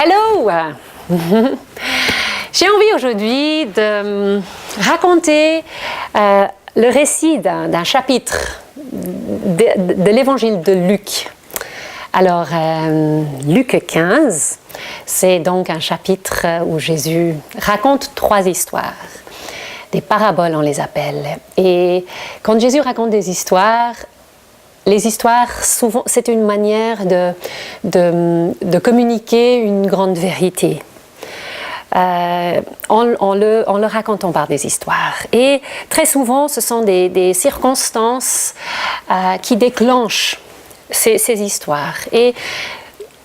Hello! J'ai envie aujourd'hui de raconter le récit d'un chapitre de l'évangile de Luc. Alors, Luc 15, c'est donc un chapitre où Jésus raconte 3 histoires. Des paraboles, on les appelle. Et quand Jésus raconte des histoires, les histoires, souvent, c'est une manière de communiquer une grande vérité. En le racontant par des histoires. Et très souvent, ce sont des circonstances qui déclenchent ces histoires. Et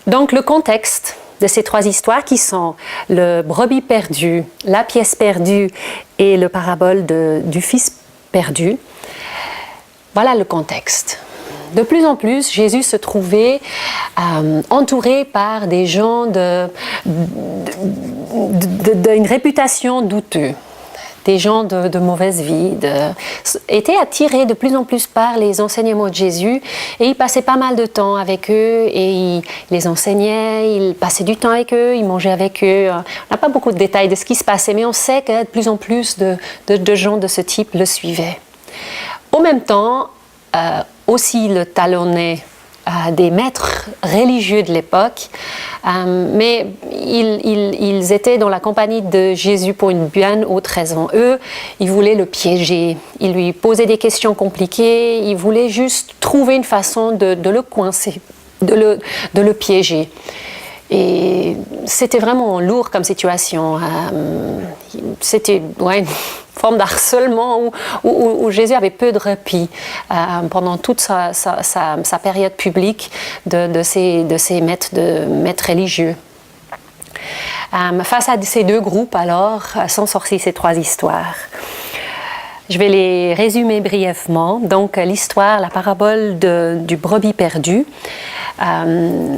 donc, le contexte de ces 3 histoires qui sont le brebis perdu, la pièce perdue et le parabole du fils perdu, voilà le contexte. De plus en plus, Jésus se trouvait entouré par des gens d'une réputation douteuse, des gens de mauvaise vie, était attiré de plus en plus par les enseignements de Jésus et il passait pas mal de temps avec eux et il les enseignait, il passait du temps avec eux, il mangeait avec eux. On n'a pas beaucoup de détails de ce qui se passait, mais on sait que de plus en plus de gens de ce type le suivaient. Au même temps, aussi le talonnait des maîtres religieux de l'époque, mais ils étaient dans la compagnie de Jésus pour une bien autre raison. Eux, ils voulaient le piéger, ils lui posaient des questions compliquées, ils voulaient juste trouver une façon de le coincer, de le piéger. Et c'était vraiment lourd comme situation. C'était une forme d'harcèlement où Jésus avait peu de répit pendant toute sa période publique de ces maîtres religieux. Face à ces 2 groupes, alors, sont sorties ces 3 histoires. Je vais les résumer brièvement. Donc, l'histoire, la parabole du brebis perdu,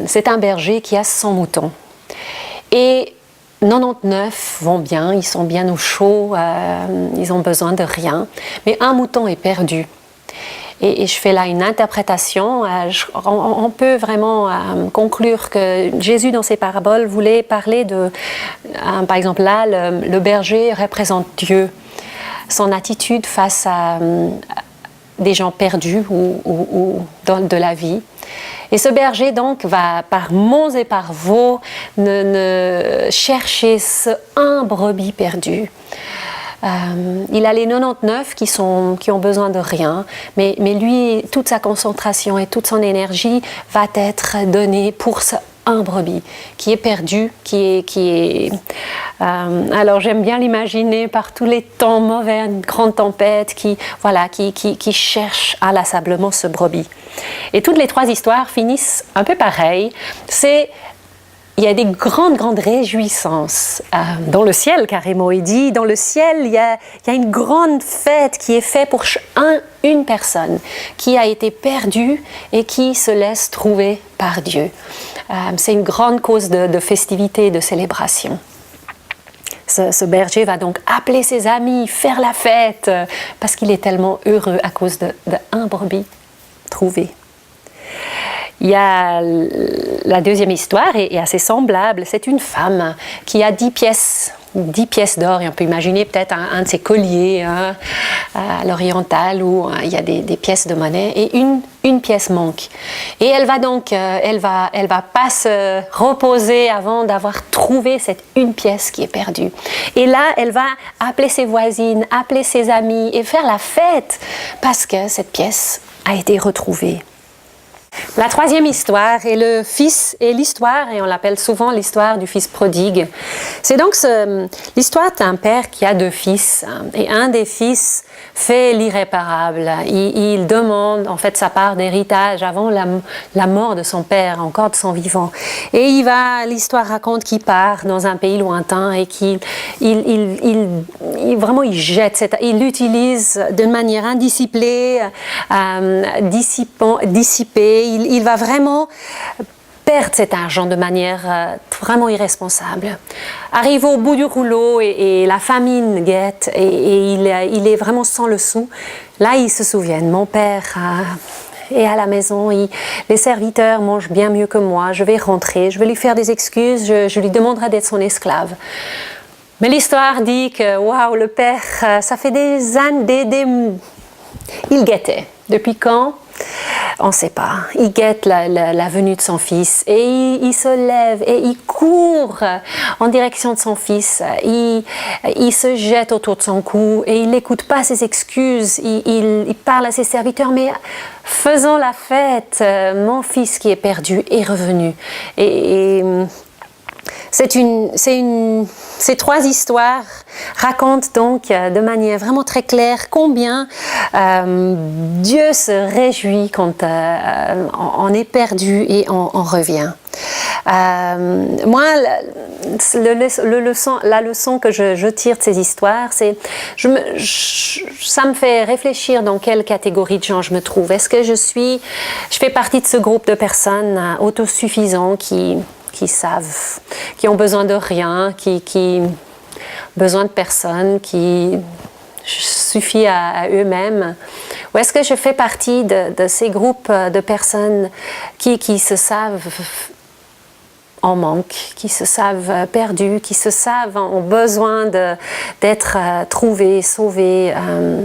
c'est un berger qui a 100 moutons. Et 99 vont bien, ils sont bien au chaud, ils ont besoin de rien. Mais un mouton est perdu. Et je fais là une interprétation. On peut vraiment conclure que Jésus, dans ses paraboles, voulait parler de... par exemple, là, le berger représente Dieu. Son attitude face à des gens perdus ou de la vie. Et ce berger, donc, va par monts et par vaux chercher un brebis perdu. Il a les 99 qui ont besoin de rien, mais lui, toute sa concentration et toute son énergie va être donnée pour un brebis qui est perdu, alors j'aime bien l'imaginer par tous les temps mauvais, une grande tempête qui cherche inlassablement ce brebis. Et toutes les 3 histoires finissent un peu pareil. Il y a des grandes réjouissances dans le ciel, carrément. Il dit, dans le ciel, il y a une grande fête qui est faite pour une personne qui a été perdue et qui se laisse trouver par Dieu. C'est une grande cause de festivité, de célébration. Ce berger va donc appeler ses amis, faire la fête, parce qu'il est tellement heureux à cause d'un brebis trouvé. Il y a la 2e histoire, est assez semblable. C'est une femme qui a 10 pièces d'or. Et on peut imaginer peut-être un de ces colliers à l'oriental où il y a des pièces de monnaie. Et une pièce manque. Et elle va pas se reposer avant d'avoir trouvé cette une pièce qui est perdue. Et là, elle va appeler ses voisines, appeler ses amis et faire la fête parce que cette pièce a été retrouvée. La 3e histoire est le fils et l'histoire, et on l'appelle souvent l'histoire du fils prodigue. C'est donc l'histoire d'un père qui a 2 fils, et un des fils fait l'irréparable. Il demande en fait sa part d'héritage avant la mort de son père, encore de son vivant. Et l'histoire raconte qu'il part dans un pays lointain et qu'il il l'utilise d'une manière indisciplinée, dissipée. Il va vraiment perdre cet argent de manière vraiment irresponsable. Arrive au bout du rouleau et la famine guette et il est vraiment sans le sou. Là, il se souvient, mon père, est à la maison, les serviteurs mangent bien mieux que moi, je vais rentrer, je vais lui faire des excuses, je lui demanderai d'être son esclave. Mais l'histoire dit que, waouh, le père, ça fait des années, il guettait. Depuis quand? On ne sait pas. Il guette la venue de son fils et il se lève et il court en direction de son fils. Il se jette autour de son cou et il n'écoute pas ses excuses. Il parle à ses serviteurs, mais faisons la fête. Mon fils qui est perdu est revenu. Ces trois histoires racontent donc de manière vraiment très claire combien Dieu se réjouit quand on est perdu et on revient. Moi, la leçon que je tire de ces histoires, c'est ça me fait réfléchir dans quelle catégorie de gens je me trouve. Est-ce que je fais partie de ce groupe de personnes autosuffisants qui savent, qui ont besoin de rien, qui besoin de personne, qui suffit à eux-mêmes? Ou est-ce que je fais partie de ces groupes de personnes qui se savent en manque, qui se savent perdus, qui se savent ont besoin d'être trouvés, sauvés,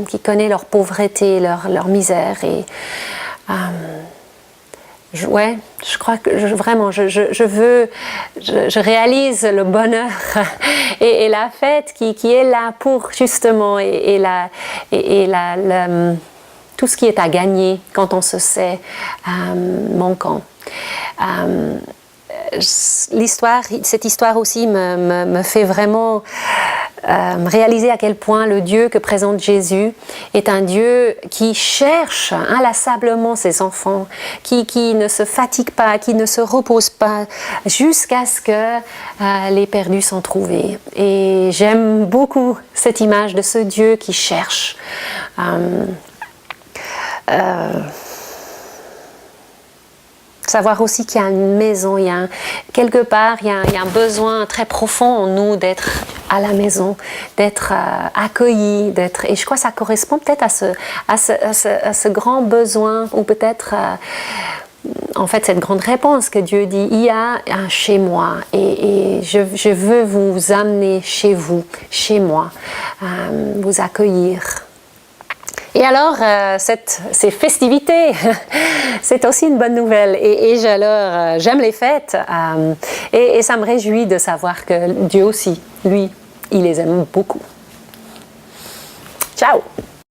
qui connaissent leur pauvreté, leur misère et je crois que je réalise le bonheur et la fête qui est là pour justement tout ce qui est à gagner quand on se sait manquant. Cette histoire aussi me fait vraiment réaliser à quel point le Dieu que présente Jésus est un Dieu qui cherche inlassablement ses enfants, qui ne se fatigue pas, qui ne se repose pas, jusqu'à ce que les perdus sont trouvés. Et j'aime beaucoup cette image de ce Dieu qui cherche. Savoir aussi qu'il y a une maison, quelque part, il y a un besoin très profond en nous d'être à la maison, d'être accueillis, et je crois que ça correspond peut-être à ce grand besoin, ou peut-être en fait cette grande réponse que Dieu dit, il y a un chez moi, et je veux vous amener chez vous, chez moi, vous accueillir. Et alors, ces festivités, c'est aussi une bonne nouvelle. Et j'aime les fêtes. Et ça me réjouit de savoir que Dieu aussi, lui, il les aime beaucoup. Ciao!